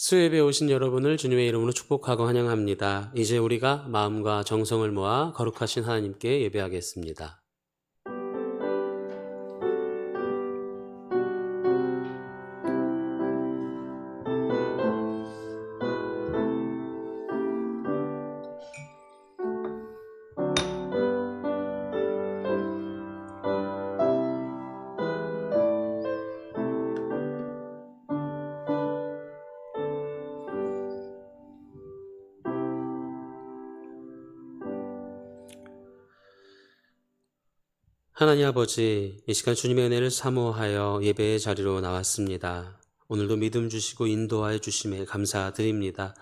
수요예배에 오신 여러분을 주님의 이름으로 축복하고 환영합니다. 이제 우리가 마음과 정성을 모아 거룩하신 하나님께 예배하겠습니다. 하나님 아버지, 이 시간 주님의 은혜를 사모하여 예배의 자리로 나왔습니다. 오늘도 믿음 주시고 인도하여 주심에 감사드립니다.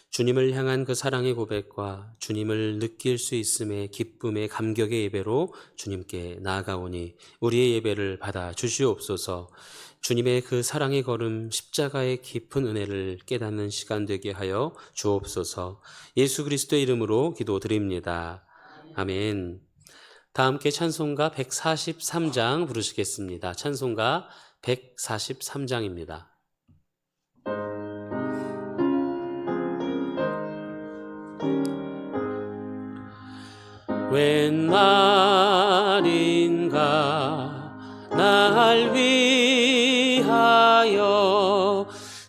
주님을 향한 그 사랑의 고백과 주님을 느낄 수 있음의 기쁨의 감격의 예배로 주님께 나아가오니 우리의 예배를 받아 주시옵소서. 주님의 그 사랑의 걸음 십자가의 깊은 은혜를 깨닫는 시간 되게 하여 주옵소서. 예수 그리스도의 이름으로 기도드립니다. 아멘. 다 함께 찬송가 143장 부르시겠습니다. 찬송가 143장입니다. 웬 말인가 날 위하여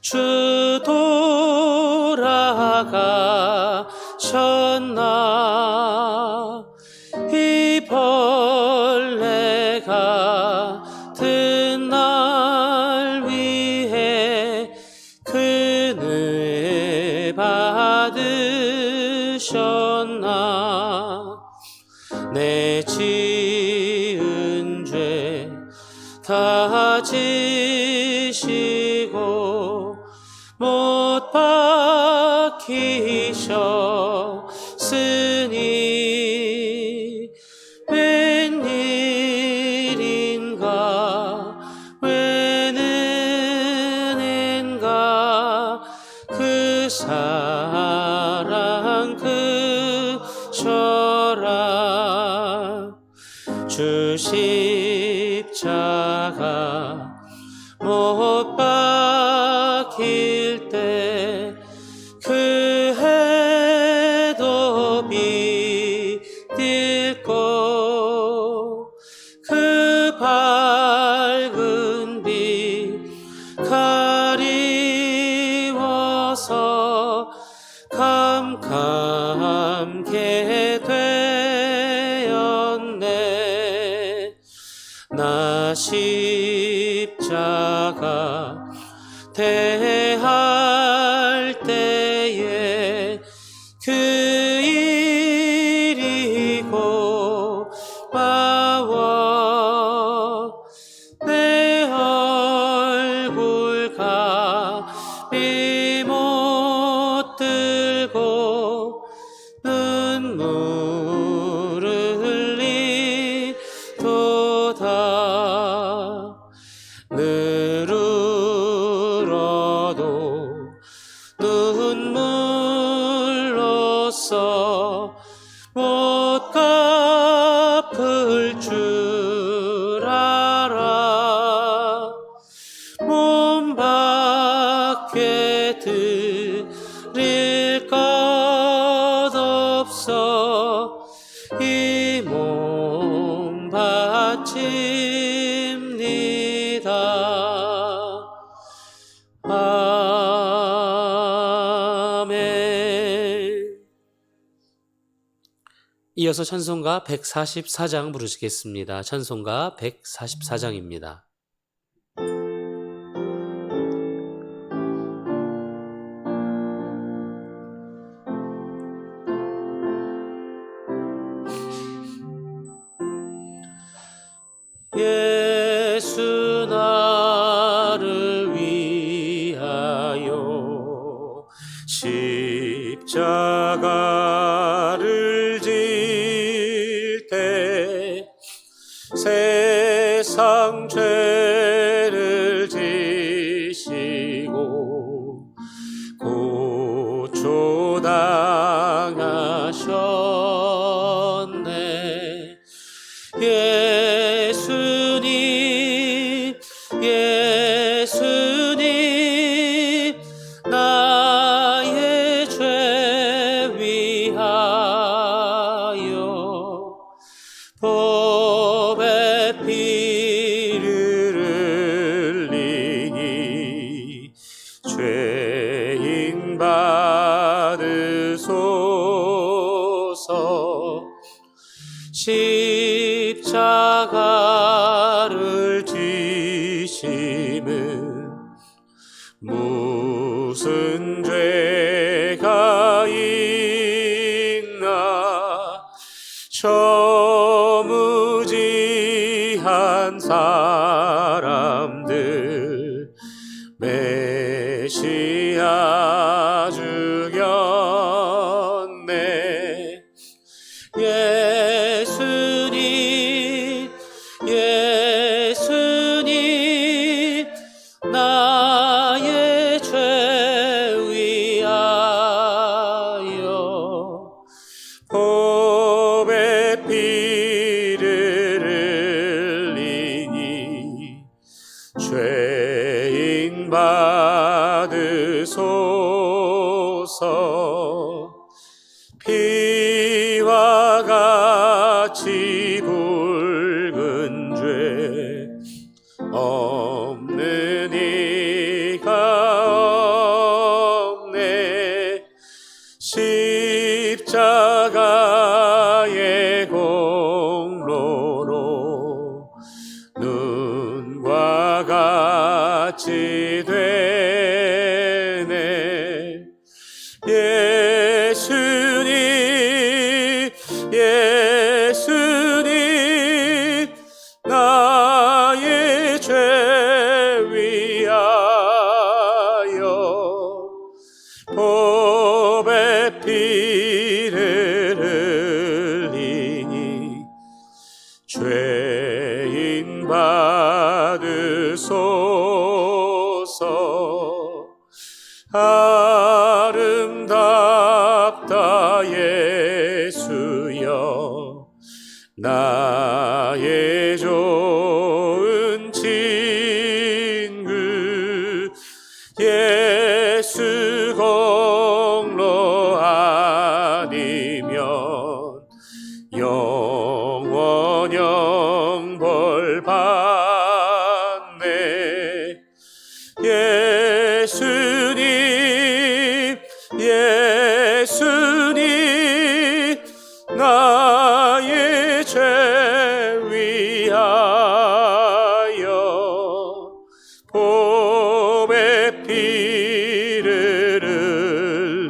주 돌아가셨나. 이 벌레 같은 날 위해 그늘 받으셨나. 내 지은 죄 다 지시고 못 박히셨으니 웬일인가 웬 은혜인가 그 사랑 그 절하. 주 십자가 못 박힐 때 그 해도 비뛸고 그 밝은 빛 가리워서 캄캄게 되었네. 나 십자가 대할 때에 그 일이 고마워. 내 얼굴 가비 못 들고 눈물을 흘리도다. 늘 울어도 눈물로써 못 갚을 줄 알아. 몸 밖에 드릴 것 없어 이 몸 바칩니다. 아멘. 이어서 찬송가 144장 부르시겠습니다. 찬송가 144장입니다. 예수 나를 위하여 십자가를 질 때 세상 죄를 지시고 고초당하셨네. 예수님, 예수님, 나 계심은 무슨 죄가 있나 저 무지한 사람들 메시아 죽였네. 예수님 예수님 나의 죄 위하여 법의 피를 흘리니 죄인 받으소서. 피와 같이 붉은 죄 없는 이가 없네. 십자가의 공로로 눈과 같이 되네. 예수님 예수님 나의 죄 위하여 법의 피를 흘리니 죄인 받으소서. 아름답다 예수여 나의 좋은 친구. 예수 공로 아니면 영원 영벌 받네. 예수님 예수님 나의 죄 위하여 법의 피를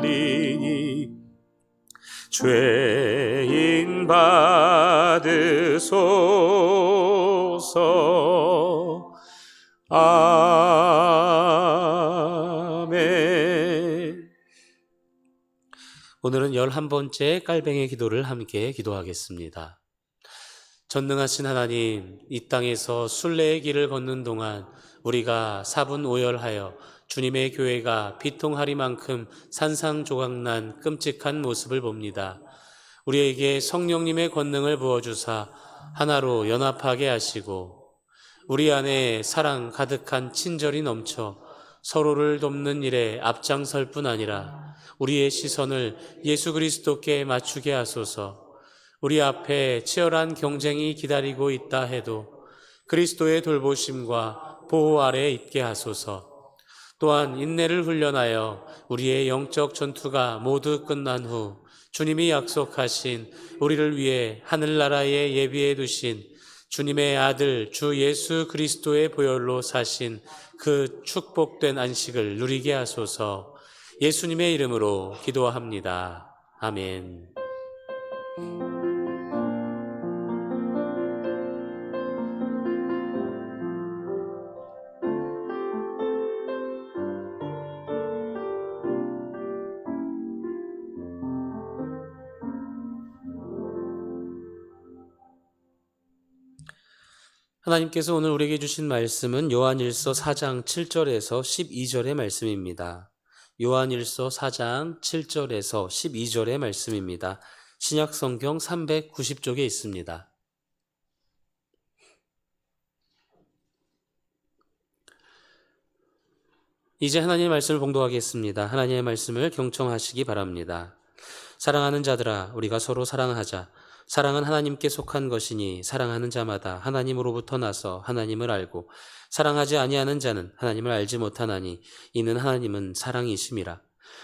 흘리니 죄인 받으소서. 아멘. 오늘은 11번째 깔뱅이 기도를 함께 기도하겠습니다. 전능하신 하나님, 이 땅에서 순례의 길을 걷는 동안 우리가 사분오열하여 주님의 교회가 비통하리만큼 산상조각난 끔찍한 모습을 봅니다. 우리에게 성령님의 권능을 부어주사 하나로 연합하게 하시고 우리 안에 사랑 가득한 친절이 넘쳐 서로를 돕는 일에 앞장설 뿐 아니라 우리의 시선을 예수 그리스도께 맞추게 하소서. 우리 앞에 치열한 경쟁이 기다리고 있다 해도 그리스도의 돌보심과 보호 아래 있게 하소서. 또한 인내를 훈련하여 우리의 영적 전투가 모두 끝난 후 주님이 약속하신 우리를 위해 하늘나라에 예비해 두신 주님의 아들 주 예수 그리스도의 보혈로 사신 그 축복된 안식을 누리게 하소서. 예수님의 이름으로 기도합니다. 아멘. 하나님께서 오늘 우리에게 주신 말씀은 요한일서 4장 7절에서 12절의 말씀입니다. 요한일서 4장 7절에서 12절의 말씀입니다. 신약성경 390쪽에 있습니다. 이제 하나님의 말씀을 봉독하겠습니다. 하나님의 말씀을 경청하시기 바랍니다. 사랑하는 자들아, 우리가 서로 사랑하자. 사랑은 하나님께 속한 것이니 사랑하는 자마다 하나님으로부터 나서 하나님을 알고 사랑하지 아니하는 자는 하나님을 알지 못하나니 이는 하나님은 사랑이심이라.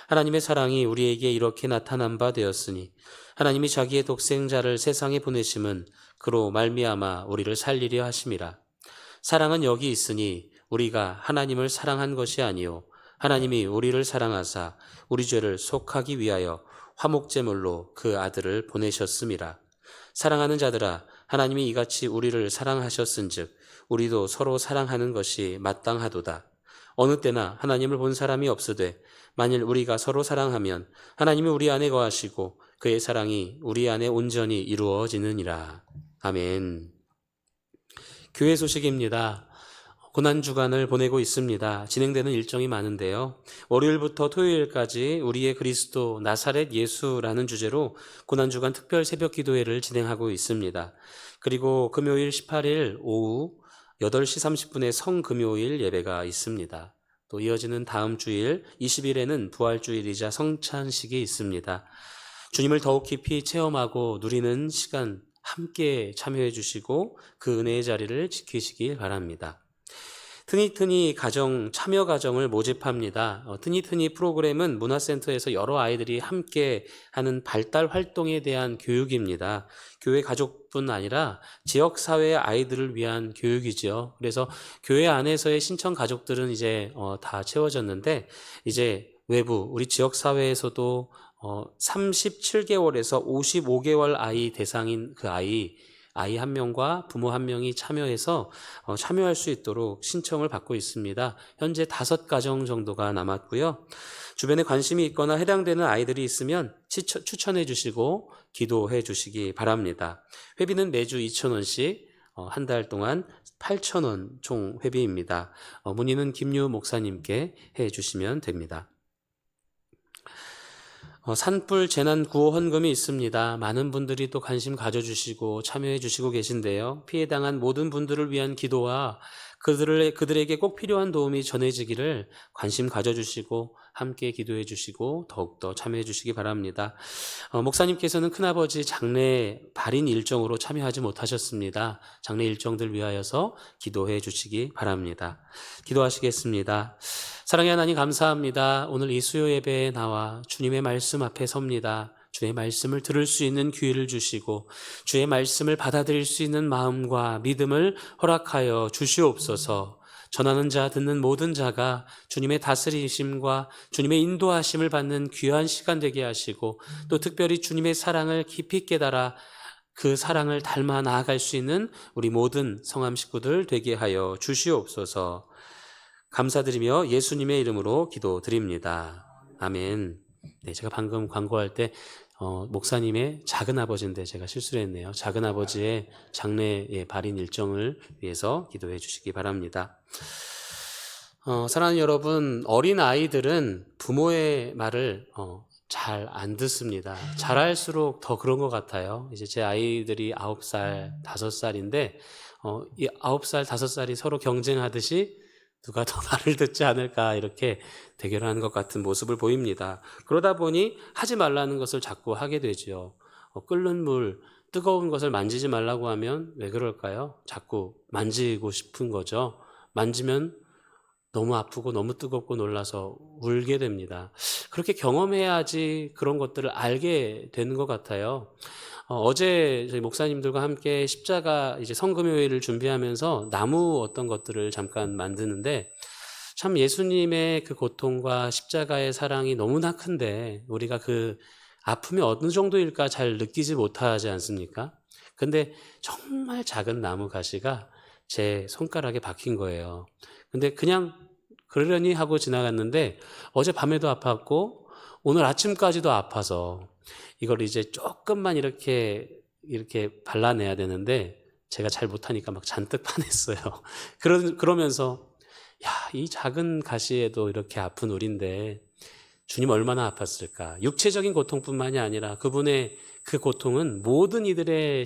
하나님의 사랑이 우리에게 이렇게 나타난 바 되었으니 하나님이 자기의 독생자를 세상에 보내심은 그로 말미암아 우리를 살리려 하심이라. 사랑은 여기 있으니 우리가 하나님을 사랑한 것이 아니요 하나님이 우리를 사랑하사 우리 죄를 속하기 위하여 화목제물로 그 아들을 보내셨음이라. 사랑하는 자들아, 하나님이 이같이 우리를 사랑하셨은즉 우리도 서로 사랑하는 것이 마땅하도다. 어느 때나 하나님을 본 사람이 없으되 만일 우리가 서로 사랑하면 하나님이 우리 안에 거하시고 그의 사랑이 우리 안에 온전히 이루어지느니라. 아멘. 교회 소식입니다. 고난주간을 보내고 있습니다. 진행되는 일정이 많은데요. 월요일부터 토요일까지 우리의 그리스도 나사렛 예수라는 주제로 고난주간 특별 새벽 기도회를 진행하고 있습니다. 그리고 금요일 18일 오후 8시 30분에 성금요일 예배가 있습니다. 또 이어지는 다음 주일 20일에는 부활주일이자 성찬식이 있습니다. 주님을 더욱 깊이 체험하고 누리는 시간 함께 참여해 주시고 그 은혜의 자리를 지키시길 바랍니다. 트니트니 가정, 참여 가정을 모집합니다. 트니트니 프로그램은 문화센터에서 여러 아이들이 함께 하는 발달 활동에 대한 교육입니다. 교회 가족뿐 아니라 지역사회의 아이들을 위한 교육이죠. 그래서 교회 안에서의 신청 가족들은 이제 다 채워졌는데 이제 외부, 우리 지역사회에서도 37개월에서 55개월 아이 대상인 그 아이 한 명과 부모 한 명이 참여해서 참여할 수 있도록 신청을 받고 있습니다. 현재 5가정 정도가 남았고요. 주변에 관심이 있거나 해당되는 아이들이 있으면 추천해 주시고 기도해 주시기 바랍니다. 회비는 매주 2,000원씩 한 달 동안 8,000원 총 회비입니다. 문의는 김유 목사님께 해 주시면 됩니다. 산불 재난 구호 헌금이 있습니다. 많은 분들이 또 관심 가져주시고 참여해 주시고 계신데요. 피해당한 모든 분들을 위한 기도와 그들에게 꼭 필요한 도움이 전해지기를 관심 가져주시고 함께 기도해 주시고 더욱더 참여해 주시기 바랍니다. 목사님께서는 큰아버지 장례 발인 일정으로 참여하지 못하셨습니다. 장례 일정들 위하여서 기도해 주시기 바랍니다. 기도하시겠습니다. 사랑의 하나님 감사합니다. 오늘 이 수요 예배에 나와 주님의 말씀 앞에 섭니다. 주의 말씀을 들을 수 있는 기회를 주시고 주의 말씀을 받아들일 수 있는 마음과 믿음을 허락하여 주시옵소서. 전하는 자, 듣는 모든 자가 주님의 다스리심과 주님의 인도하심을 받는 귀한 시간 되게 하시고 또 특별히 주님의 사랑을 깊이 깨달아 그 사랑을 닮아 나아갈 수 있는 우리 모든 성함 식구들 되게 하여 주시옵소서. 감사드리며 예수님의 이름으로 기도드립니다. 아멘. 네, 제가 방금 광고할 때 목사님의 작은 아버지인데 제가 실수를 했네요. 작은 아버지의 장례 발인 일정을 위해서 기도해 주시기 바랍니다. 사랑하는 여러분, 어린 아이들은 부모의 말을 잘 안 듣습니다. 자랄수록 더 그런 것 같아요. 이제 제 아이들이 9살, 5살인데 이 9살, 5살이 서로 경쟁하듯이 누가 더 말을 듣지 않을까 이렇게 대결하는 것 같은 모습을 보입니다. 그러다 보니 하지 말라는 것을 자꾸 하게 되죠. 끓는 물, 뜨거운 것을 만지지 말라고 하면 왜 그럴까요? 자꾸 만지고 싶은 거죠. 만지면 너무 아프고 너무 뜨겁고 놀라서 울게 됩니다. 그렇게 경험해야지 그런 것들을 알게 되는 것 같아요. 어제 저희 목사님들과 함께 십자가 이제 성금요일을 준비하면서 나무 어떤 것들을 잠깐 만드는데 참 예수님의 그 고통과 십자가의 사랑이 너무나 큰데 우리가 그 아픔이 어느 정도일까 잘 느끼지 못하지 않습니까? 근데 정말 작은 나무 가시가 제 손가락에 박힌 거예요. 근데 그냥 그러려니 하고 지나갔는데 어제 밤에도 아팠고 오늘 아침까지도 아파서 이걸 이제 조금만 이렇게 발라내야 되는데 제가 잘 못하니까 막 잔뜩 파냈어요. 그러면서 야, 이 작은 가시에도 이렇게 아픈 우리인데 주님 얼마나 아팠을까. 육체적인 고통뿐만이 아니라 그분의 그 고통은 모든 이들의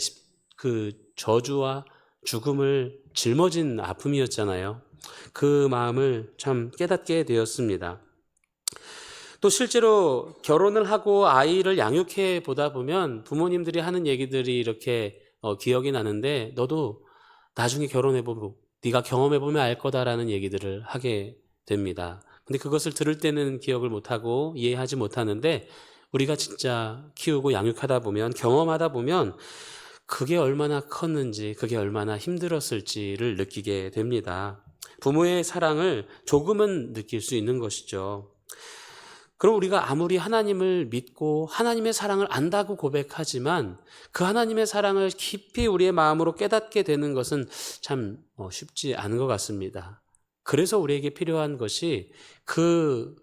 그 저주와 죽음을 짊어진 아픔이었잖아요. 그 마음을 참 깨닫게 되었습니다. 또 실제로 결혼을 하고 아이를 양육해 보다 보면 부모님들이 하는 얘기들이 이렇게 기억이 나는데 너도 나중에 결혼해보고 네가 경험해보면 알 거다라는 얘기들을 하게 됩니다. 근데 그것을 들을 때는 기억을 못하고 이해하지 못하는데 우리가 진짜 키우고 양육하다 보면 경험하다 보면 그게 얼마나 컸는지 그게 얼마나 힘들었을지를 느끼게 됩니다. 부모의 사랑을 조금은 느낄 수 있는 것이죠. 그럼 우리가 아무리 하나님을 믿고 하나님의 사랑을 안다고 고백하지만 그 하나님의 사랑을 깊이 우리의 마음으로 깨닫게 되는 것은 참 쉽지 않은 것 같습니다. 그래서 우리에게 필요한 것이 그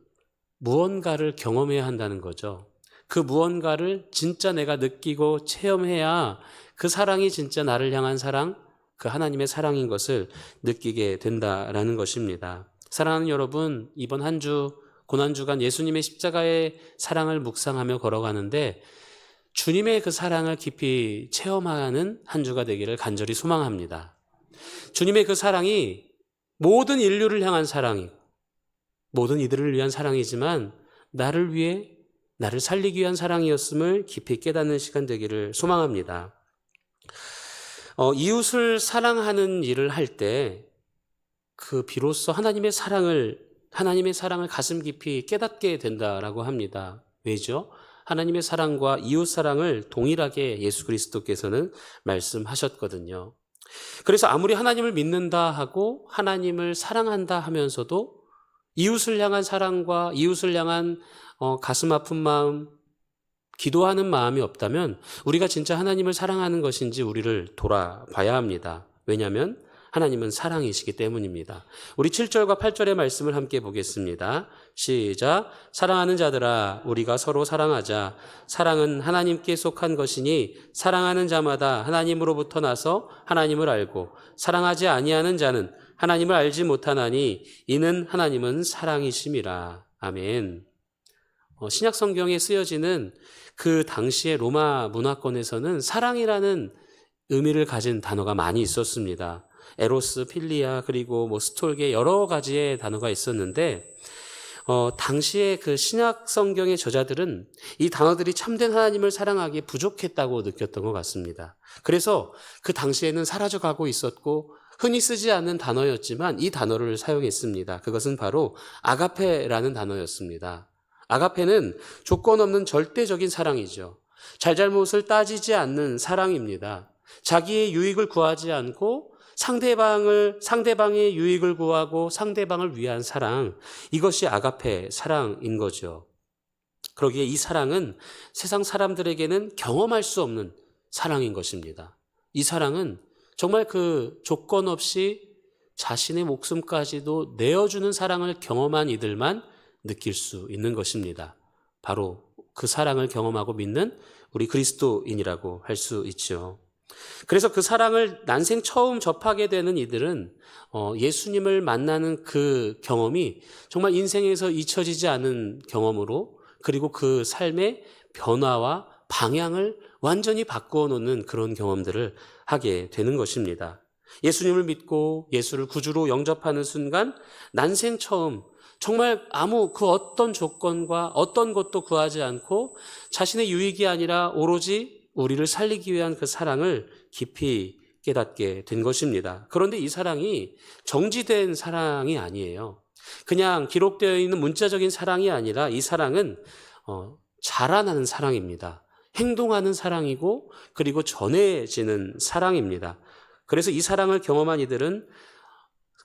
무언가를 경험해야 한다는 거죠. 그 무언가를 진짜 내가 느끼고 체험해야 그 사랑이 진짜 나를 향한 사랑, 그 하나님의 사랑인 것을 느끼게 된다라는 것입니다. 사랑하는 여러분, 이번 한 주 고난주간 예수님의 십자가의 사랑을 묵상하며 걸어가는데 주님의 그 사랑을 깊이 체험하는 한 주가 되기를 간절히 소망합니다. 주님의 그 사랑이 모든 인류를 향한 사랑이고 모든 이들을 위한 사랑이지만 나를 위해 나를 살리기 위한 사랑이었음을 깊이 깨닫는 시간 되기를 소망합니다. 이웃을 사랑하는 일을 할 때 그 비로소 하나님의 사랑을 가슴 깊이 깨닫게 된다라고 합니다. 왜죠? 하나님의 사랑과 이웃 사랑을 동일하게 예수 그리스도께서는 말씀하셨거든요. 그래서 아무리 하나님을 믿는다 하고 하나님을 사랑한다 하면서도 이웃을 향한 사랑과 이웃을 향한 가슴 아픈 마음, 기도하는 마음이 없다면 우리가 진짜 하나님을 사랑하는 것인지 우리를 돌아봐야 합니다. 왜냐하면 하나님은 사랑이시기 때문입니다. 우리 7절과 8절의 말씀을 함께 보겠습니다. 시작. 사랑하는 자들아 우리가 서로 사랑하자. 사랑은 하나님께 속한 것이니 사랑하는 자마다 하나님으로부터 나서 하나님을 알고 사랑하지 아니하는 자는 하나님을 알지 못하나니 이는 하나님은 사랑이심이라. 아멘. 신약 성경에 쓰여지는 그 당시의 로마 문화권에서는 사랑이라는 의미를 가진 단어가 많이 있었습니다. 에로스, 필리아, 그리고 스톨게 여러 가지의 단어가 있었는데 당시에 그 신약 성경의 저자들은 이 단어들이 참된 하나님을 사랑하기에 부족했다고 느꼈던 것 같습니다. 그래서 그 당시에는 사라져가고 있었고 흔히 쓰지 않는 단어였지만 이 단어를 사용했습니다. 그것은 바로 아가페라는 단어였습니다. 아가페는 조건 없는 절대적인 사랑이죠. 잘잘못을 따지지 않는 사랑입니다. 자기의 유익을 구하지 않고 상대방의 유익을 구하고 상대방을 위한 사랑, 이것이 아가페 사랑인 거죠. 그러기에 이 사랑은 세상 사람들에게는 경험할 수 없는 사랑인 것입니다. 이 사랑은 정말 그 조건 없이 자신의 목숨까지도 내어주는 사랑을 경험한 이들만 느낄 수 있는 것입니다. 바로 그 사랑을 경험하고 믿는 우리 그리스도인이라고 할 수 있죠. 그래서 그 사랑을 난생 처음 접하게 되는 이들은 예수님을 만나는 그 경험이 정말 인생에서 잊혀지지 않은 경험으로, 그리고 그 삶의 변화와 방향을 완전히 바꾸어 놓는 그런 경험들을 하게 되는 것입니다. 예수님을 믿고 예수를 구주로 영접하는 순간 난생 처음 정말 그 어떤 조건과 어떤 것도 구하지 않고 자신의 유익이 아니라 오로지 우리를 살리기 위한 그 사랑을 깊이 깨닫게 된 것입니다. 그런데 이 사랑이 정지된 사랑이 아니에요. 그냥 기록되어 있는 문자적인 사랑이 아니라 이 사랑은 자라나는 사랑입니다. 행동하는 사랑이고 그리고 전해지는 사랑입니다. 그래서 이 사랑을 경험한 이들은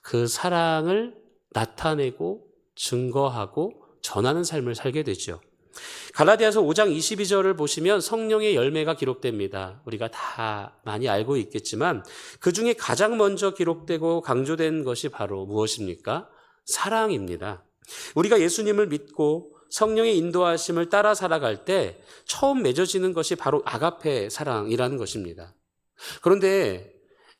그 사랑을 나타내고 증거하고 전하는 삶을 살게 되죠. 갈라디아서 5장 22절을 보시면 성령의 열매가 기록됩니다. 우리가 다 많이 알고 있겠지만 그 중에 가장 먼저 기록되고 강조된 것이 바로 무엇입니까? 사랑입니다. 우리가 예수님을 믿고 성령의 인도하심을 따라 살아갈 때 처음 맺어지는 것이 바로 아가페 사랑이라는 것입니다. 그런데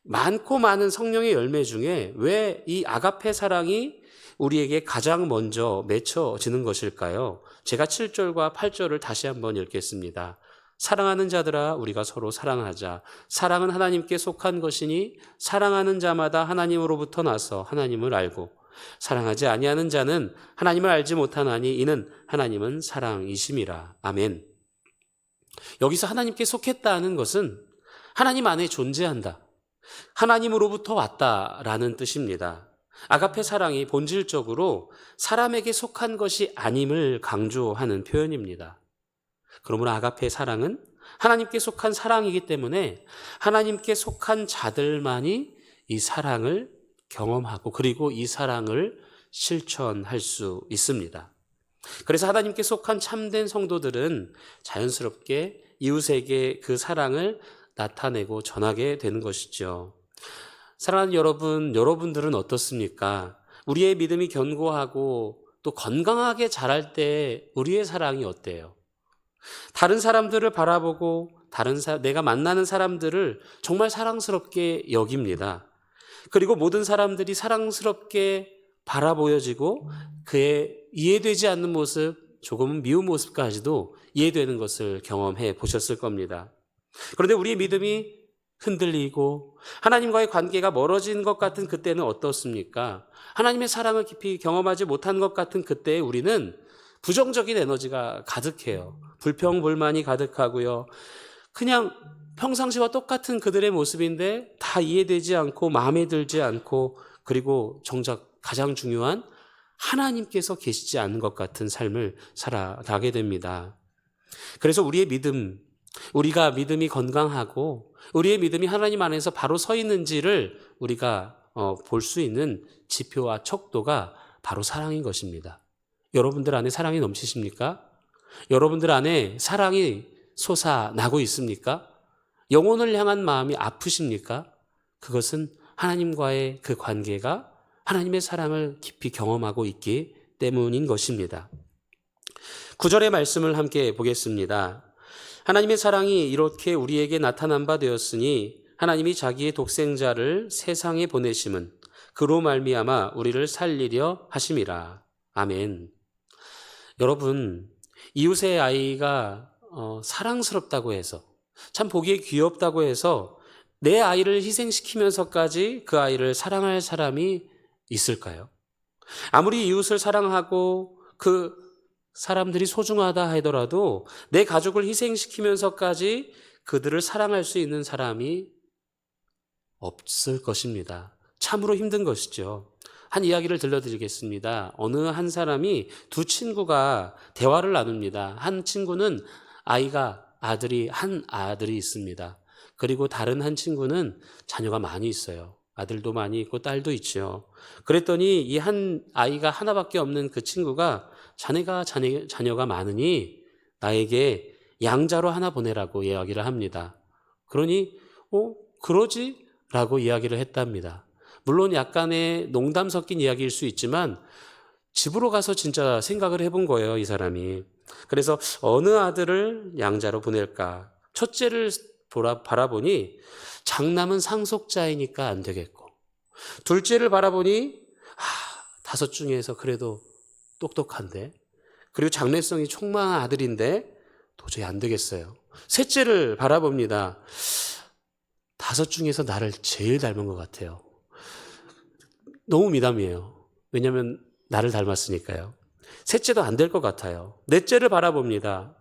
많고 많은 성령의 열매 중에 왜 이 아가페 사랑이 우리에게 가장 먼저 맺혀지는 것일까요? 제가 7절과 8절을 다시 한번 읽겠습니다. 사랑하는 자들아 우리가 서로 사랑하자. 사랑은 하나님께 속한 것이니 사랑하는 자마다 하나님으로부터 나서 하나님을 알고 사랑하지 아니하는 자는 하나님을 알지 못하나니 이는 하나님은 사랑이심이라. 아멘. 여기서 하나님께 속했다는 것은 하나님 안에 존재한다, 하나님으로부터 왔다라는 뜻입니다. 아가페 사랑이 본질적으로 사람에게 속한 것이 아님을 강조하는 표현입니다. 그러므로 아가페 사랑은 하나님께 속한 사랑이기 때문에 하나님께 속한 자들만이 이 사랑을 경험하고 그리고 이 사랑을 실천할 수 있습니다. 그래서 하나님께 속한 참된 성도들은 자연스럽게 이웃에게 그 사랑을 나타내고 전하게 되는 것이죠. 사랑하는 여러분, 여러분들은 어떻습니까? 우리의 믿음이 견고하고 또 건강하게 자랄 때 우리의 사랑이 어때요? 다른 사람들을 바라보고 내가 만나는 사람들을 정말 사랑스럽게 여깁니다. 그리고 모든 사람들이 사랑스럽게 바라보여지고 그의 이해되지 않는 모습, 조금은 미운 모습까지도 이해되는 것을 경험해 보셨을 겁니다. 그런데 우리의 믿음이 흔들리고 하나님과의 관계가 멀어진 것 같은 그때는 어떻습니까? 하나님의 사랑을 깊이 경험하지 못한 것 같은 그때에 우리는 부정적인 에너지가 가득해요. 불평불만이 가득하고요. 그냥 평상시와 똑같은 그들의 모습인데 다 이해되지 않고 마음에 들지 않고 그리고 정작 가장 중요한 하나님께서 계시지 않는 것 같은 삶을 살아가게 됩니다. 그래서 우리가 믿음이 건강하고 우리의 믿음이 하나님 안에서 바로 서 있는지를 우리가 볼 수 있는 지표와 척도가 바로 사랑인 것입니다. 여러분들 안에 사랑이 넘치십니까? 여러분들 안에 사랑이 솟아나고 있습니까? 영혼을 향한 마음이 아프십니까? 그것은 하나님과의 그 관계가 하나님의 사랑을 깊이 경험하고 있기 때문인 것입니다. 9절의 말씀을 함께 보겠습니다. 하나님의 사랑이 이렇게 우리에게 나타난 바 되었으니 하나님이 자기의 독생자를 세상에 보내심은 그로 말미암아 우리를 살리려 하심이라. 아멘. 여러분, 이웃의 아이가 사랑스럽다고 해서 참 보기에 귀엽다고 해서 내 아이를 희생시키면서까지 그 아이를 사랑할 사람이 있을까요? 아무리 이웃을 사랑하고 그 사람들이 소중하다 하더라도 내 가족을 희생시키면서까지 그들을 사랑할 수 있는 사람이 없을 것입니다. 참으로 힘든 것이죠. 한 이야기를 들려드리겠습니다. 어느 한 사람이 두 친구가 대화를 나눕니다. 한 친구는 한 아들이 있습니다. 그리고 다른 한 친구는 자녀가 많이 있어요. 아들도 많이 있고 딸도 있죠. 그랬더니 이 한 아이가 하나밖에 없는 그 친구가 자녀가 많으니 나에게 양자로 하나 보내라고 이야기를 합니다. 그러니 그러지? 라고 이야기를 했답니다. 물론 약간의 농담 섞인 이야기일 수 있지만 집으로 가서 진짜 생각을 해본 거예요, 이 사람이. 그래서 어느 아들을 양자로 보낼까? 첫째를 바라보니 장남은 상속자이니까 안 되겠고, 둘째를 바라보니 5 중에서 그래도 똑똑한데, 그리고 장래성이 촉망한 아들인데 도저히 안 되겠어요. 셋째를 바라봅니다. 5 중에서 나를 제일 닮은 것 같아요. 너무 미담이에요. 왜냐하면 나를 닮았으니까요. 셋째도 안 될 것 같아요. 넷째를 바라봅니다.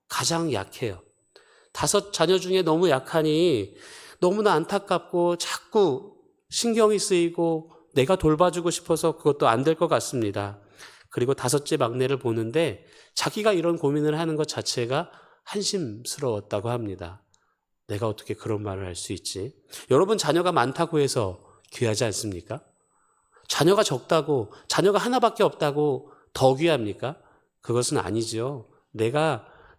가장 약해요. 5 자녀 중에 너무 약하니 너무나 안타깝고 자꾸 신경이 쓰이고 내가 돌봐주고 싶어서 그것도 안 될 것 같습니다. 그리고 5째 막내를 보는데 자기가 이런 고민을 하는 것 자체가 한심스러웠다고 합니다. 내가 어떻게 그런 말을 할 수 있지? 여러분, 자녀가 많다고 해서 귀하지 않습니까? 자녀가 적다고, 자녀가 하나밖에 없다고 더 귀합니까? 그것은 아니죠.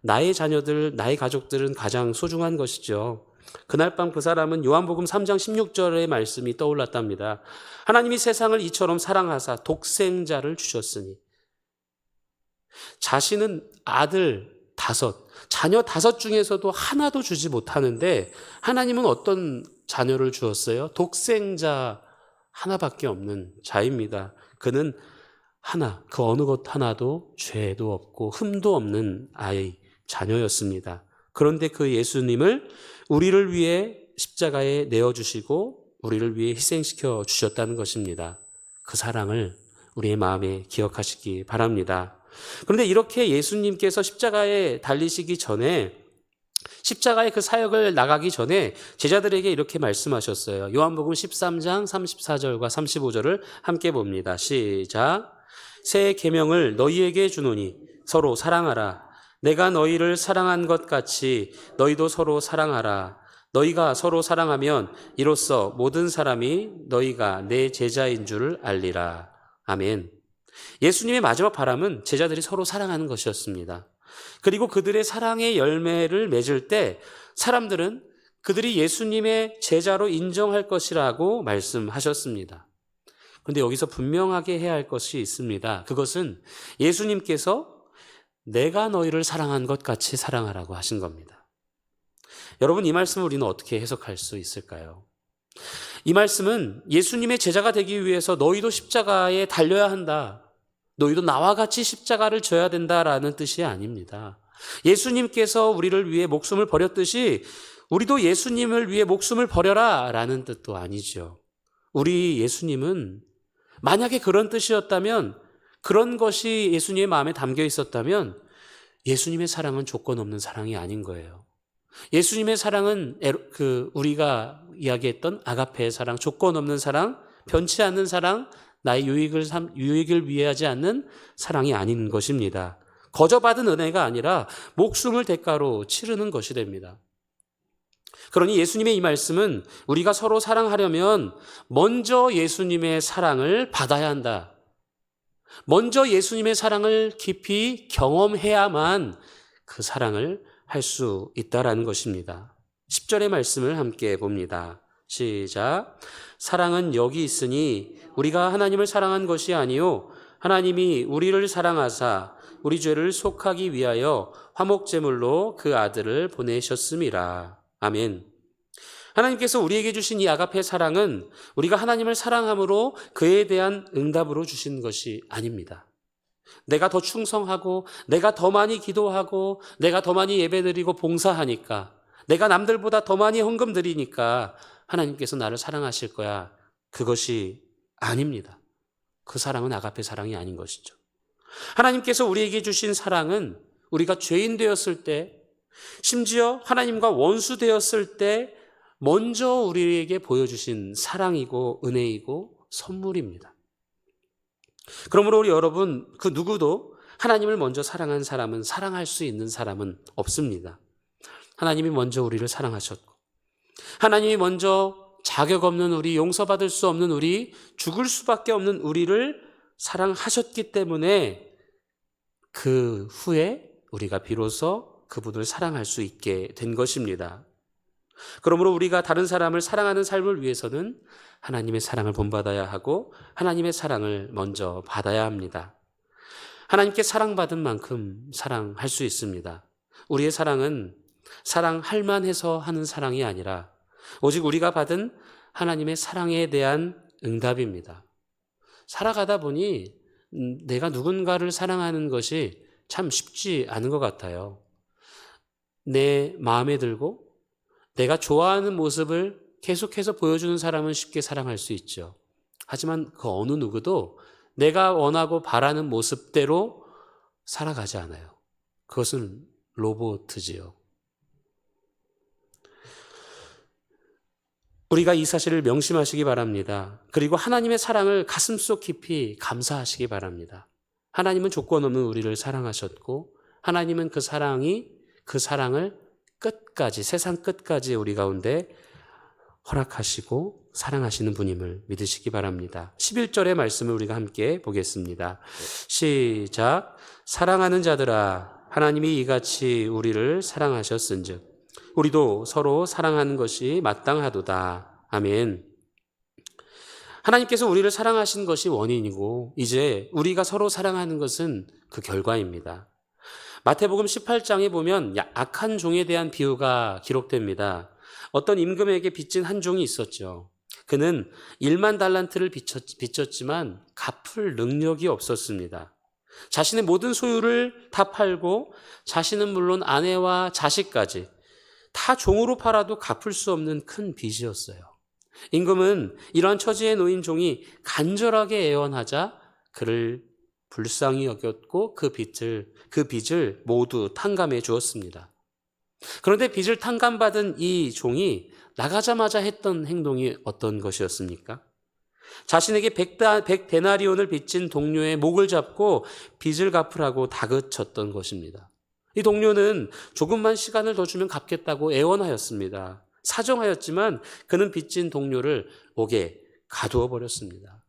나의 자녀들, 나의 가족들은 가장 소중한 것이죠. 그날 밤 그 사람은 요한복음 3장 16절의 말씀이 떠올랐답니다. 하나님이 세상을 이처럼 사랑하사 독생자를 주셨으니, 자신은 아들 5, 자녀 5 중에서도 하나도 주지 못하는데 하나님은 어떤 자녀를 주었어요? 독생자 하나밖에 없는 자입니다. 그는 그 어느 것 하나도 죄도 없고 흠도 없는 자녀였습니다. 그런데 그 예수님을 우리를 위해 십자가에 내어주시고 우리를 위해 희생시켜 주셨다는 것입니다. 그 사랑을 우리의 마음에 기억하시기 바랍니다. 그런데 이렇게 예수님께서 십자가에 달리시기 전에, 십자가의 그 사역을 나가기 전에 제자들에게 이렇게 말씀하셨어요. 요한복음 13장 34절과 35절을 함께 봅니다. 시작. 새 계명을 너희에게 주노니 서로 사랑하라. 내가 너희를 사랑한 것 같이 너희도 서로 사랑하라. 너희가 서로 사랑하면 이로써 모든 사람이 너희가 내 제자인 줄을 알리라. 아멘. 예수님의 마지막 바람은 제자들이 서로 사랑하는 것이었습니다. 그리고 그들의 사랑의 열매를 맺을 때 사람들은 그들이 예수님의 제자로 인정할 것이라고 말씀하셨습니다. 그런데 여기서 분명하게 해야 할 것이 있습니다. 그것은 예수님께서 내가 너희를 사랑한 것 같이 사랑하라고 하신 겁니다. 여러분, 이 말씀을 우리는 어떻게 해석할 수 있을까요? 이 말씀은 예수님의 제자가 되기 위해서 너희도 십자가에 달려야 한다, 너희도 나와 같이 십자가를 져야 된다라는 뜻이 아닙니다. 예수님께서 우리를 위해 목숨을 버렸듯이 우리도 예수님을 위해 목숨을 버려라 라는 뜻도 아니죠. 우리 예수님은 만약에 그런 뜻이었다면, 그런 것이 예수님의 마음에 담겨 있었다면 예수님의 사랑은 조건 없는 사랑이 아닌 거예요. 예수님의 사랑은 우리가 이야기했던 아가페의 사랑, 조건 없는 사랑, 변치 않는 사랑, 나의 유익을 위하지 않는 사랑이 아닌 것입니다. 거저받은 은혜가 아니라 목숨을 대가로 치르는 것이 됩니다. 그러니 예수님의 이 말씀은 우리가 서로 사랑하려면 먼저 예수님의 사랑을 받아야 한다. 먼저 예수님의 사랑을 깊이 경험해야만 그 사랑을 할 수 있다라는 것입니다. 10절의 말씀을 함께 봅니다. 시작. 사랑은 여기 있으니 우리가 하나님을 사랑한 것이 아니요 하나님이 우리를 사랑하사 우리 죄를 속하기 위하여 화목제물로 그 아들을 보내셨음이라. 아멘. 하나님께서 우리에게 주신 이 아가페 사랑은 우리가 하나님을 사랑함으로 그에 대한 응답으로 주신 것이 아닙니다. 내가 더 충성하고 내가 더 많이 기도하고 내가 더 많이 예배드리고 봉사하니까, 내가 남들보다 더 많이 헌금 드리니까 하나님께서 나를 사랑하실 거야. 그것이 아닙니다. 그 사랑은 아가페 사랑이 아닌 것이죠. 하나님께서 우리에게 주신 사랑은 우리가 죄인 되었을 때, 심지어 하나님과 원수 되었을 때 먼저 우리에게 보여주신 사랑이고 은혜이고 선물입니다. 그러므로 우리 여러분, 그 누구도 하나님을 먼저 사랑한 사람은, 사랑할 수 있는 사람은 없습니다. 하나님이 먼저 우리를 사랑하셨고, 하나님이 먼저 자격 없는 우리, 용서받을 수 없는 우리, 죽을 수밖에 없는 우리를 사랑하셨기 때문에 그 후에 우리가 비로소 그분을 사랑할 수 있게 된 것입니다. 그러므로 우리가 다른 사람을 사랑하는 삶을 위해서는 하나님의 사랑을 본받아야 하고 하나님의 사랑을 먼저 받아야 합니다. 하나님께 사랑받은 만큼 사랑할 수 있습니다. 우리의 사랑은 사랑할 만해서 하는 사랑이 아니라 오직 우리가 받은 하나님의 사랑에 대한 응답입니다. 살아가다 보니 내가 누군가를 사랑하는 것이 참 쉽지 않은 것 같아요. 내 마음에 들고 내가 좋아하는 모습을 계속해서 보여주는 사람은 쉽게 사랑할 수 있죠. 하지만 그 어느 누구도 내가 원하고 바라는 모습대로 살아가지 않아요. 그것은 로봇이지요. 우리가 이 사실을 명심하시기 바랍니다. 그리고 하나님의 사랑을 가슴속 깊이 감사하시기 바랍니다. 하나님은 조건 없는 우리를 사랑하셨고, 하나님은 그 사랑을 끝까지, 세상 끝까지 우리 가운데 허락하시고 사랑하시는 분임을 믿으시기 바랍니다. 11절의 말씀을 우리가 함께 보겠습니다. 시작. 사랑하는 자들아, 하나님이 이같이 우리를 사랑하셨은즉 우리도 서로 사랑하는 것이 마땅하도다. 아멘. 하나님께서 우리를 사랑하신 것이 원인이고, 이제 우리가 서로 사랑하는 것은 그 결과입니다. 마태복음 18장에 보면 악한 종에 대한 비유가 기록됩니다. 어떤 임금에게 빚진 한 종이 있었죠. 그는 1만 달란트를 빚졌지만 갚을 능력이 없었습니다. 자신의 모든 소유를 다 팔고 자신은 물론 아내와 자식까지 다 종으로 팔아도 갚을 수 없는 큰 빚이었어요. 임금은 이러한 처지에 놓인 종이 간절하게 애원하자 그를 불쌍히 여겼고 그 빚을 모두 탕감해 주었습니다. 그런데 빚을 탕감받은 이 종이 나가자마자 했던 행동이 어떤 것이었습니까? 자신에게 100데나리온을 빚진 동료의 목을 잡고 빚을 갚으라고 다그쳤던 것입니다. 이 동료는 조금만 시간을 더 주면 갚겠다고 애원하였습니다. 사정하였지만 그는 빚진 동료를 옥에 가두어 버렸습니다.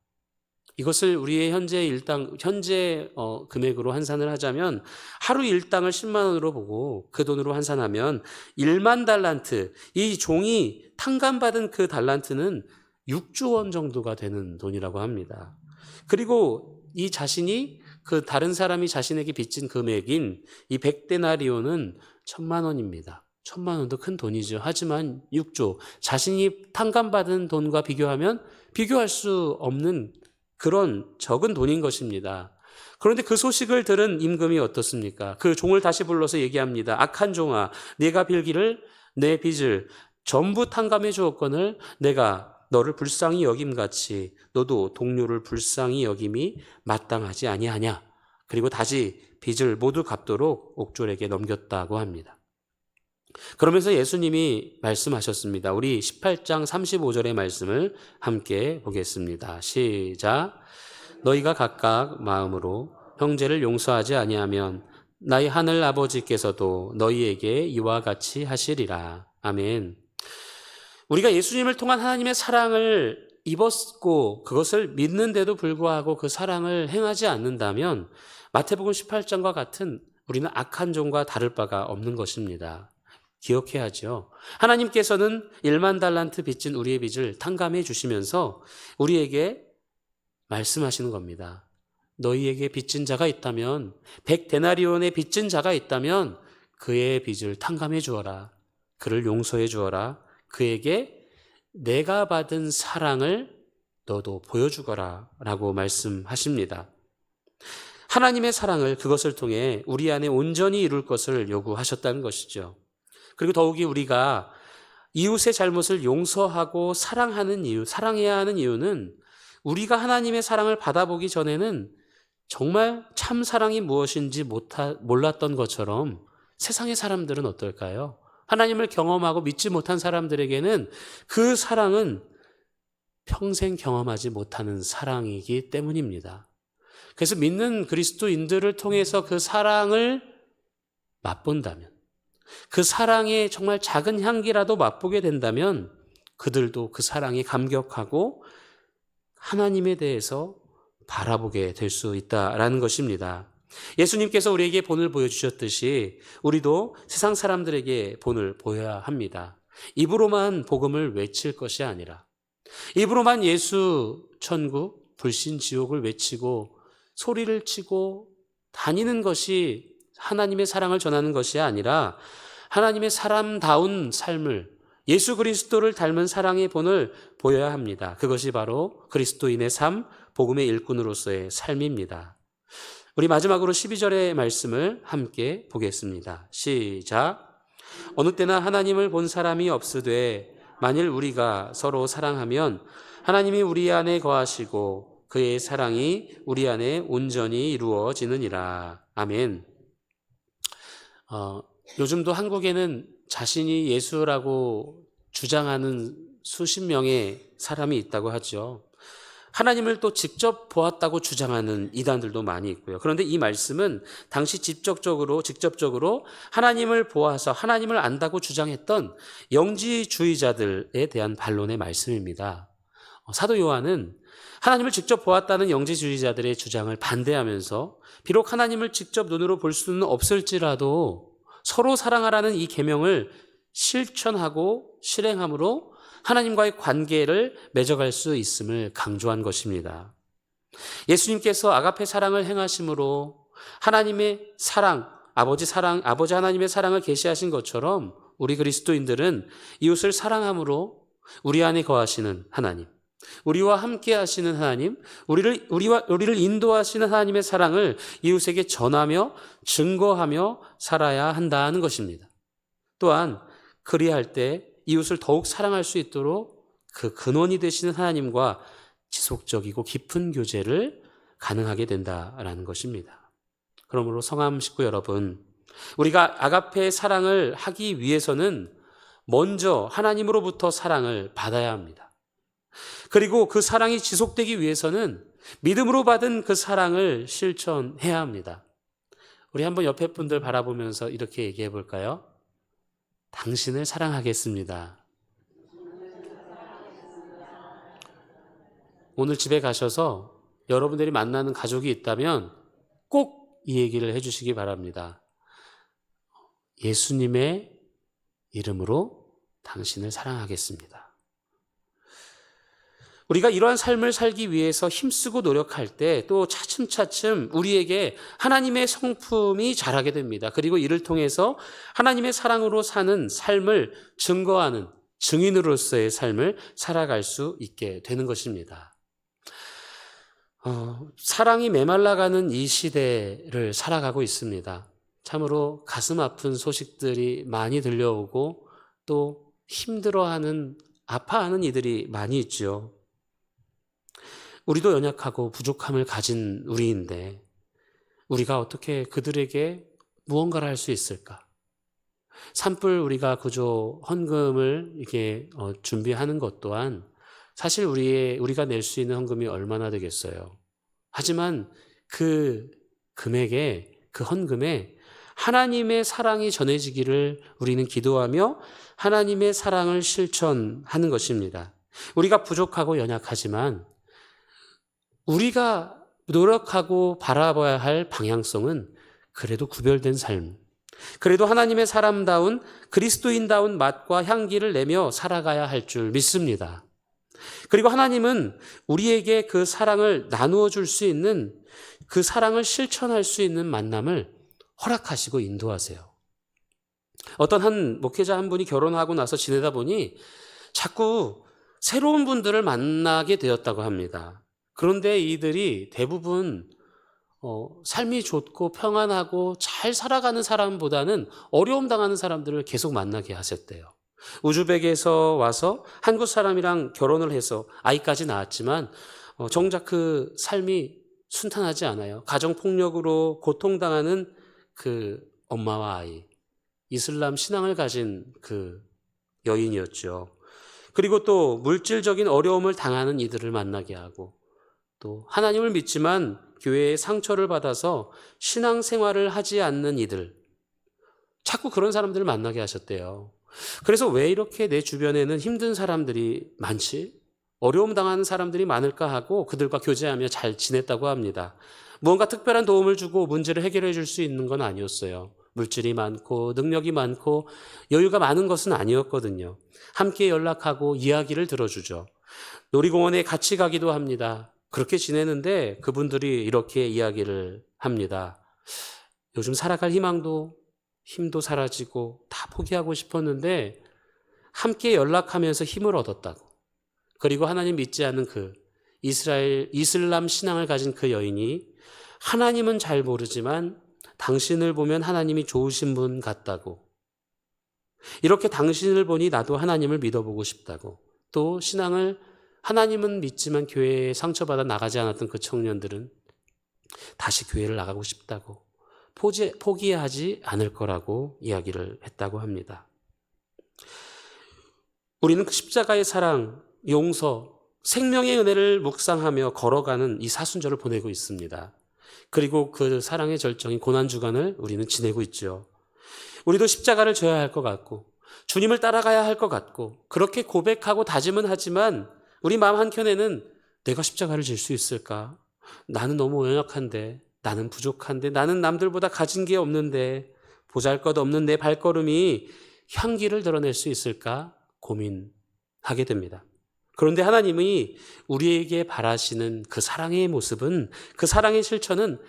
이것을 우리의 현재 금액으로 환산을 하자면 하루 일당을 10만 원으로 보고 그 돈으로 환산하면 1만 달란트, 이 종이 탕감받은 그 달란트는 6조 원 정도가 되는 돈이라고 합니다. 그리고 이 자신이 그 다른 사람이 자신에게 빚진 금액인 이 100데나리온은 1,000만 원입니다. 1,000만 원도 큰 돈이죠. 하지만 6조, 자신이 탕감받은 돈과 비교하면 비교할 수 없는 그런 적은 돈인 것입니다. 그런데 그 소식을 들은 임금이 어떻습니까? 그 종을 다시 불러서 얘기합니다. 악한 종아, 네가 빌기를 내 빚을 전부 탕감해 주었거늘 내가 너를 불쌍히 여김같이 너도 동료를 불쌍히 여김이 마땅하지 아니하냐. 그리고 다시 빚을 모두 갚도록 옥졸에게 넘겼다고 합니다. 그러면서 예수님이 말씀하셨습니다. 우리 18장 35절의 말씀을 함께 보겠습니다. 시작. 너희가 각각 마음으로 형제를 용서하지 아니하면 나의 하늘 아버지께서도 너희에게 이와 같이 하시리라. 아멘. 우리가 예수님을 통한 하나님의 사랑을 입었고 그것을 믿는데도 불구하고 그 사랑을 행하지 않는다면 마태복음 18장과 같은 우리는 악한 종과 다를 바가 없는 것입니다. 기억해야죠. 하나님께서는 1만 달란트 빚진 우리의 빚을 탕감해 주시면서 우리에게 말씀하시는 겁니다. 너희에게 빚진 자가 있다면 100데나리온의 빚진 자가 있다면 그의 빚을 탕감해 주어라. 그를 용서해 주어라. 그에게 내가 받은 사랑을 너도 보여주거라 라고 말씀하십니다. 하나님의 사랑을 그것을 통해 우리 안에 온전히 이룰 것을 요구하셨다는 것이죠. 그리고 더욱이 우리가 이웃의 잘못을 용서하고 사랑해야 하는 이유는 우리가 하나님의 사랑을 받아보기 전에는 정말 참 사랑이 무엇인지 몰랐던 것처럼 세상의 사람들은 어떨까요? 하나님을 경험하고 믿지 못한 사람들에게는 그 사랑은 평생 경험하지 못하는 사랑이기 때문입니다. 그래서 믿는 그리스도인들을 통해서 그 사랑을 맛본다면, 그 사랑의 정말 작은 향기라도 맛보게 된다면 그들도 그 사랑에 감격하고 하나님에 대해서 바라보게 될 수 있다라는 것입니다. 예수님께서 우리에게 본을 보여주셨듯이 우리도 세상 사람들에게 본을 보여야 합니다. 입으로만 복음을 외칠 것이 아니라, 입으로만 예수 천국, 불신 지옥을 외치고 소리를 치고 다니는 것이 하나님의 사랑을 전하는 것이 아니라 하나님의 사람다운 삶을, 예수 그리스도를 닮은 사랑의 본을 보여야 합니다. 그것이 바로 그리스도인의 삶, 복음의 일꾼으로서의 삶입니다. 우리 마지막으로 12절의 말씀을 함께 보겠습니다. 시작. 어느 때나 하나님을 본 사람이 없으되 만일 우리가 서로 사랑하면 하나님이 우리 안에 거하시고 그의 사랑이 우리 안에 온전히 이루어지느니라. 아멘. 요즘도 한국에는 자신이 예수라고 주장하는 수십 명의 사람이 있다고 하죠. 하나님을 또 직접 보았다고 주장하는 이단들도 많이 있고요. 그런데 이 말씀은 당시 직접적으로 하나님을 보아서 하나님을 안다고 주장했던 영지주의자들에 대한 반론의 말씀입니다. 사도 요한은 하나님을 직접 보았다는 영지주의자들의 주장을 반대하면서 비록 하나님을 직접 눈으로 볼 수는 없을지라도 서로 사랑하라는 이 계명을 실천하고 실행함으로 하나님과의 관계를 맺어갈 수 있음을 강조한 것입니다. 예수님께서 아가페 사랑을 행하심으로 하나님의 사랑, 아버지 하나님의 사랑을 계시하신 것처럼 우리 그리스도인들은 이웃을 사랑함으로 우리 안에 거하시는 하나님, 우리와 함께 하시는 하나님, 우리를 인도하시는 하나님의 사랑을 이웃에게 전하며 증거하며 살아야 한다는 것입니다. 또한 그리할 때 이웃을 더욱 사랑할 수 있도록 그 근원이 되시는 하나님과 지속적이고 깊은 교제를 가능하게 된다라는 것입니다. 그러므로 성함 식구 여러분, 우리가 아가페의 사랑을 하기 위해서는 먼저 하나님으로부터 사랑을 받아야 합니다. 그리고 그 사랑이 지속되기 위해서는 믿음으로 받은 그 사랑을 실천해야 합니다. 우리 한번 옆에 분들 바라보면서 이렇게 얘기해 볼까요? 당신을 사랑하겠습니다. 오늘 집에 가셔서 여러분들이 만나는 가족이 있다면 꼭 이 얘기를 해주시기 바랍니다. 예수님의 이름으로 당신을 사랑하겠습니다. 우리가 이러한 삶을 살기 위해서 힘쓰고 노력할 때 또 차츰차츰 우리에게 하나님의 성품이 자라게 됩니다. 그리고 이를 통해서 하나님의 사랑으로 사는 삶을 증거하는 증인으로서의 삶을 살아갈 수 있게 되는 것입니다. 사랑이 메말라가는 이 시대를 살아가고 있습니다. 참으로 가슴 아픈 소식들이 많이 들려오고 또 힘들어하는, 아파하는 이들이 많이 있죠. 우리도 연약하고 부족함을 가진 우리인데 우리가 어떻게 그들에게 무언가를 할 수 있을까? 산불 우리가 구조 헌금을 이렇게 준비하는 것 또한 사실 우리가 낼 수 있는 헌금이 얼마나 되겠어요. 하지만 그 금액에, 그 헌금에 하나님의 사랑이 전해지기를 우리는 기도하며 하나님의 사랑을 실천하는 것입니다. 우리가 부족하고 연약하지만 우리가 노력하고 바라봐야 할 방향성은 그래도 구별된 삶, 그래도 하나님의 사람다운 그리스도인다운 맛과 향기를 내며 살아가야 할 줄 믿습니다. 그리고 하나님은 우리에게 그 사랑을 나누어 줄 수 있는, 그 사랑을 실천할 수 있는 만남을 허락하시고 인도하세요. 어떤 한 목회자 한 분이 결혼하고 나서 지내다 보니 자꾸 새로운 분들을 만나게 되었다고 합니다. 그런데 이들이 대부분 삶이 좋고 평안하고 잘 살아가는 사람보다는 어려움 당하는 사람들을 계속 만나게 하셨대요. 우즈벡에서 와서 한국 사람이랑 결혼을 해서 아이까지 낳았지만 정작 그 삶이 순탄하지 않아요. 가정폭력으로 고통당하는 그 엄마와 아이, 이슬람 신앙을 가진 그 여인이었죠. 그리고 또 물질적인 어려움을 당하는 이들을 만나게 하고, 또 하나님을 믿지만 교회의 상처를 받아서 신앙생활을 하지 않는 이들, 자꾸 그런 사람들을 만나게 하셨대요. 그래서 왜 이렇게 내 주변에는 힘든 사람들이 많지? 어려움 당하는 사람들이 많을까 하고 그들과 교제하며 잘 지냈다고 합니다. 무언가 특별한 도움을 주고 문제를 해결해 줄 수 있는 건 아니었어요. 물질이 많고 능력이 많고 여유가 많은 것은 아니었거든요. 함께 연락하고 이야기를 들어주죠. 놀이공원에 같이 가기도 합니다. 그렇게 지내는데 그분들이 이렇게 이야기를 합니다. 요즘 살아갈 희망도 힘도 사라지고 다 포기하고 싶었는데 함께 연락하면서 힘을 얻었다고. 그리고 하나님 믿지 않는 그 이슬람 신앙을 가진 그 여인이 하나님은 잘 모르지만 당신을 보면 하나님이 좋으신 분 같다고. 이렇게 당신을 보니 나도 하나님을 믿어보고 싶다고. 또 신앙을 하나님은 믿지만 교회에 상처받아 나가지 않았던 그 청년들은 다시 교회를 나가고 싶다고. 포기하지 않을 거라고 이야기를 했다고 합니다. 우리는 그 십자가의 사랑, 용서, 생명의 은혜를 묵상하며 걸어가는 이 사순절을 보내고 있습니다. 그리고 그 사랑의 절정인 고난주간을 우리는 지내고 있죠. 우리도 십자가를 져야 할 것 같고 주님을 따라가야 할 것 같고 그렇게 고백하고 다짐은 하지만 우리 마음 한켠에는 내가 십자가를 질 수 있을까? 나는 너무 연약한데, 나는 부족한데, 나는 남들보다 가진 게 없는데, 보잘것없는 내 발걸음이 향기를 드러낼 수 있을까? 고민하게 됩니다. 그런데 하나님이 우리에게 바라시는 그 사랑의 모습은, 그 사랑의 실천은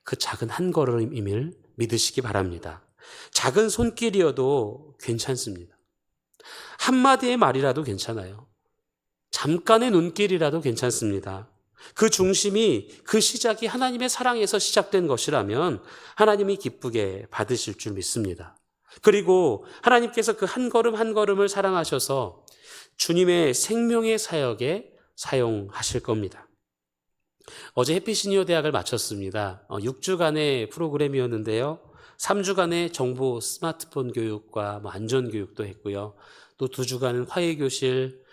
그 작은 한 걸음임을 믿으시기 바랍니다. 작은 손길이어도 괜찮습니다. 한마디의 말이라도 괜찮아요. 잠깐의 눈길이라도 괜찮습니다. 그 중심이, 그 시작이 하나님의 사랑에서 시작된 것이라면 하나님이 기쁘게 받으실 줄 믿습니다. 그리고 하나님께서 그 한 걸음 한 걸음을 사랑하셔서 주님의 생명의 사역에 사용하실 겁니다. 어제 해피시니어 대학을 마쳤습니다. 6주간의 프로그램이었는데요. 3주간의 정보 스마트폰 교육과 안전 교육도 했고요. 또 2주간은 화해교실,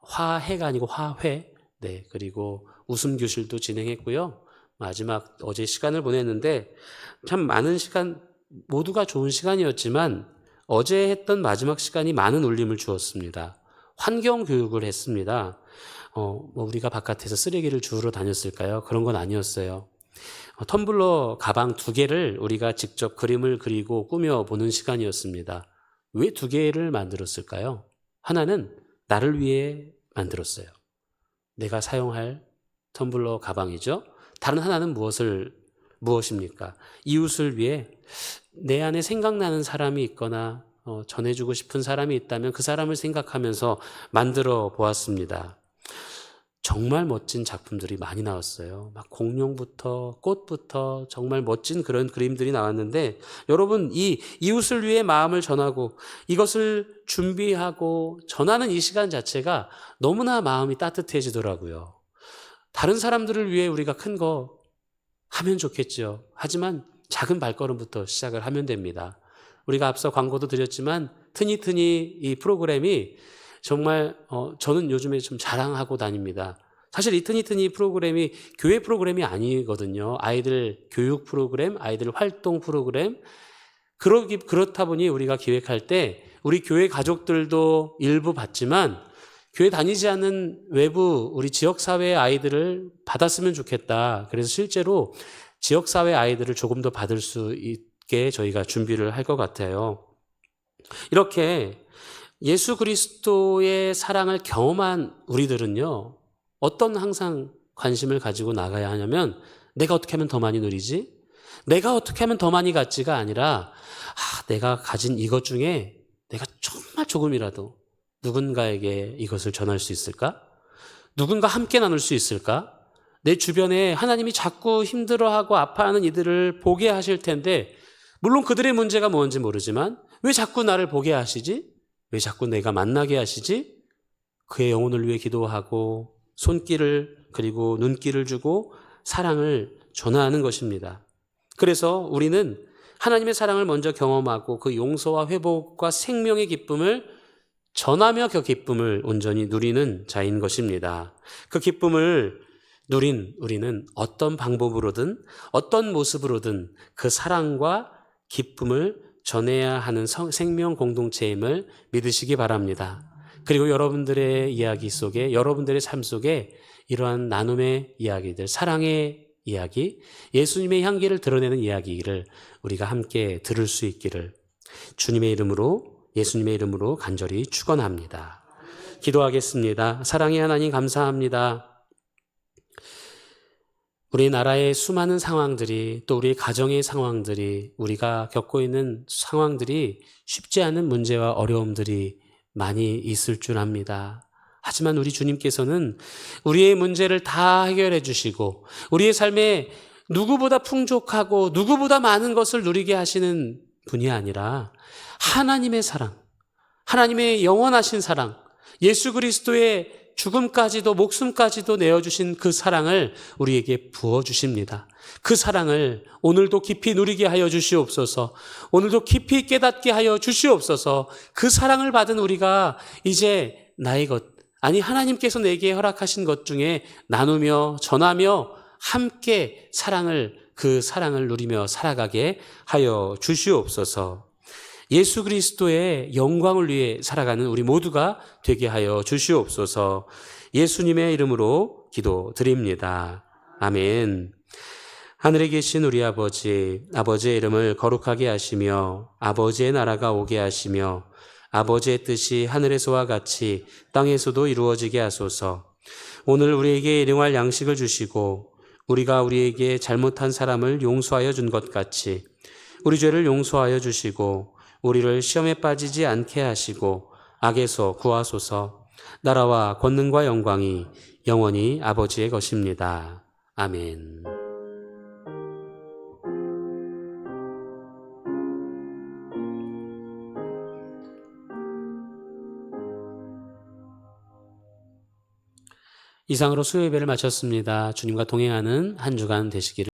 화해가 아니고 화회, 네, 그리고 웃음교실도 진행했고요. 마지막 어제 시간을 보냈는데 참 많은 시간, 모두가 좋은 시간이었지만 어제 했던 마지막 시간이 많은 울림을 주었습니다. 환경교육을 했습니다. 우리가 바깥에서 쓰레기를 주우러 다녔을까요? 그런 건 아니었어요. 텀블러 가방 2개를 우리가 직접 그림을 그리고 꾸며보는 시간이었습니다. 왜 2개를 만들었을까요? 하나는 나를 위해 만들었어요. 내가 사용할 텀블러 가방이죠. 다른 하나는 무엇입니까? 이웃을 위해 내 안에 생각나는 사람이 있거나 전해주고 싶은 사람이 있다면 그 사람을 생각하면서 만들어 보았습니다. 정말 멋진 작품들이 많이 나왔어요. 막 공룡부터 꽃부터 정말 멋진 그런 그림들이 나왔는데, 여러분, 이 이웃을 위해 마음을 전하고 이것을 준비하고 전하는 이 시간 자체가 너무나 마음이 따뜻해지더라고요. 다른 사람들을 위해 우리가 큰 거 하면 좋겠죠. 하지만 작은 발걸음부터 시작을 하면 됩니다. 우리가 앞서 광고도 드렸지만 트니트니 이 프로그램이 정말 저는 요즘에 좀 자랑하고 다닙니다. 사실 이 트니트니 프로그램이 교회 프로그램이 아니거든요. 아이들 교육 프로그램, 아이들 활동 프로그램. 그렇다 보니 우리가 기획할 때 우리 교회 가족들도 일부 받지만 교회 다니지 않는 외부 우리 지역사회의 아이들을 받았으면 좋겠다. 그래서 실제로 지역사회 아이들을 조금 더 받을 수 있게 저희가 준비를 할 것 같아요. 이렇게 예수 그리스도의 사랑을 경험한 우리들은요, 어떤 항상 관심을 가지고 나가야 하냐면, 내가 어떻게 하면 더 많이 누리지? 내가 어떻게 하면 더 많이 갖지가 아니라, 내가 가진 이것 중에 내가 정말 조금이라도 누군가에게 이것을 전할 수 있을까? 누군가 함께 나눌 수 있을까? 내 주변에 하나님이 자꾸 힘들어하고 아파하는 이들을 보게 하실 텐데, 물론 그들의 문제가 뭔지 모르지만 왜 자꾸 나를 보게 하시지? 왜 자꾸 내가 만나게 하시지? 그의 영혼을 위해 기도하고 손길을 그리고 눈길을 주고 사랑을 전하는 것입니다. 그래서 우리는 하나님의 사랑을 먼저 경험하고 그 용서와 회복과 생명의 기쁨을 전하며 그 기쁨을 온전히 누리는 자인 것입니다. 그 기쁨을 누린 우리는 어떤 방법으로든 어떤 모습으로든 그 사랑과 기쁨을 전해야 하는 생명 공동체임을 믿으시기 바랍니다. 그리고 여러분들의 이야기 속에, 여러분들의 삶 속에 이러한 나눔의 이야기들, 사랑의 이야기, 예수님의 향기를 드러내는 이야기를 우리가 함께 들을 수 있기를 주님의 이름으로, 예수님의 이름으로 간절히 축원합니다. 기도하겠습니다. 사랑의 하나님 감사합니다. 우리나라의 수많은 상황들이, 또 우리 가정의 상황들이, 우리가 겪고 있는 상황들이 쉽지 않은 문제와 어려움들이 많이 있을 줄 압니다. 하지만 우리 주님께서는 우리의 문제를 다 해결해 주시고 우리의 삶에 누구보다 풍족하고 누구보다 많은 것을 누리게 하시는 분이 아니라 하나님의 사랑, 하나님의 영원하신 사랑, 예수 그리스도의 죽음까지도 목숨까지도 내어주신 그 사랑을 우리에게 부어주십니다. 그 사랑을 오늘도 깊이 누리게 하여 주시옵소서. 오늘도 깊이 깨닫게 하여 주시옵소서. 그 사랑을 받은 우리가 이제 나의 것, 아니 하나님께서 내게 허락하신 것 중에 나누며 전하며 함께 그 사랑을 누리며 살아가게 하여 주시옵소서. 예수 그리스도의 영광을 위해 살아가는 우리 모두가 되게 하여 주시옵소서. 예수님의 이름으로 기도드립니다. 아멘. 하늘에 계신 우리 아버지, 아버지의 이름을 거룩하게 하시며 아버지의 나라가 오게 하시며 아버지의 뜻이 하늘에서와 같이 땅에서도 이루어지게 하소서. 오늘 우리에게 일용할 양식을 주시고 우리가 우리에게 잘못한 사람을 용서하여 준 것 같이 우리 죄를 용서하여 주시고 우리를 시험에 빠지지 않게 하시고 악에서 구하소서. 나라와 권능과 영광이 영원히 아버지의 것입니다. 아멘. 이상으로 수요 예배를 마쳤습니다. 주님과 동행하는 한 주간 되시기를